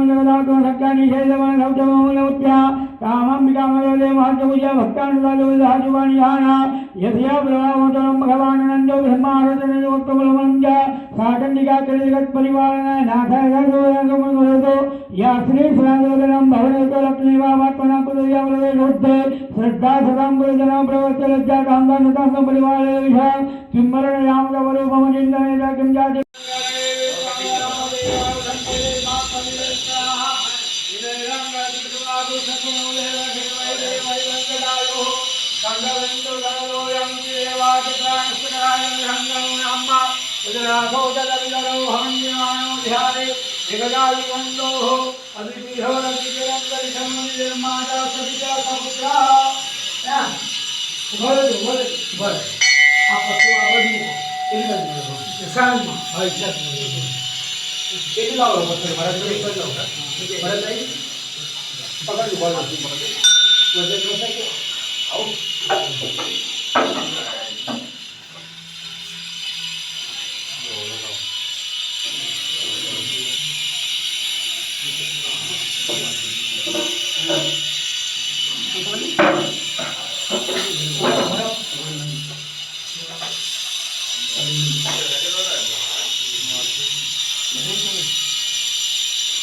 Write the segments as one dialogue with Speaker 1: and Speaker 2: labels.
Speaker 1: नाम जगदातो सत्यानि शेषवन सौतमोलवत्या कामाम्बिकामयोदे महत्वपूजा भक्तानुदादुदाजुवानि याना यथया प्रभावोतरं भगवान् नन्दो ब्रह्मारतनयोक्तमलमं च साकण्डिका कृतिगत परिवारना नाथायसोयंगमनोतो या श्री श्रादोदनं भवनोतलक्ष्मीवात्मना कुलयावलवेशोद्धे श्रद्धा सदां गुरुजनां प्रवर्तलज्जा कामदानतां परिवारे विषा किंमरणयामकवरूपमनिन्दनेता किं जाति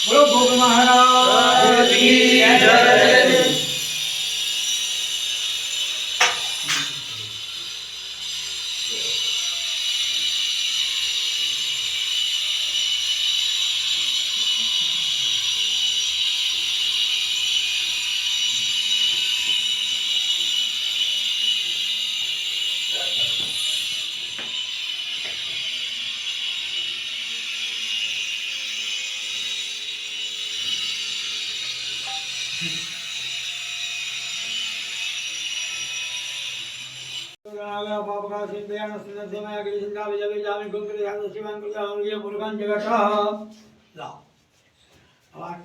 Speaker 1: बोलो भोग महाराज की जय।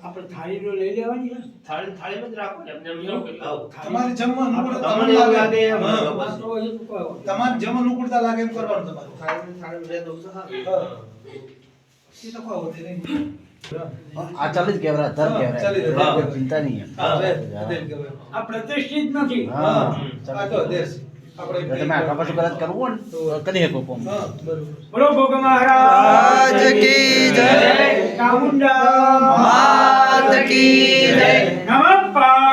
Speaker 1: આપણે થાળી નો લઈ લેવાની છે થાળી થાળીમાં જ રાખો એમને એમ લો
Speaker 2: તમારે જમવાનું
Speaker 1: તમને લાગે એમ
Speaker 2: તમારે જમવાનું ઉકળતા લાગે એમ કરવાનું તમારે
Speaker 1: થાળી થાળી લે દો હા
Speaker 2: એ તો કોઈ હોતી નહીં
Speaker 3: આ ચાલી જ કેવરા ધર કેવરા ચિંતા નહીં
Speaker 1: આ પ્રતિષ્ઠિત નથી
Speaker 3: હા
Speaker 2: આ તો દેશ
Speaker 3: આપણે તમે આખા પાછું કદાચ કરવું ને તો કરી શકો કોમ
Speaker 2: હા બરોબર
Speaker 1: બોલો ભોગ મહારાજ
Speaker 4: કી જય
Speaker 1: ચામુંડા
Speaker 4: માત કી જય
Speaker 1: નમઃ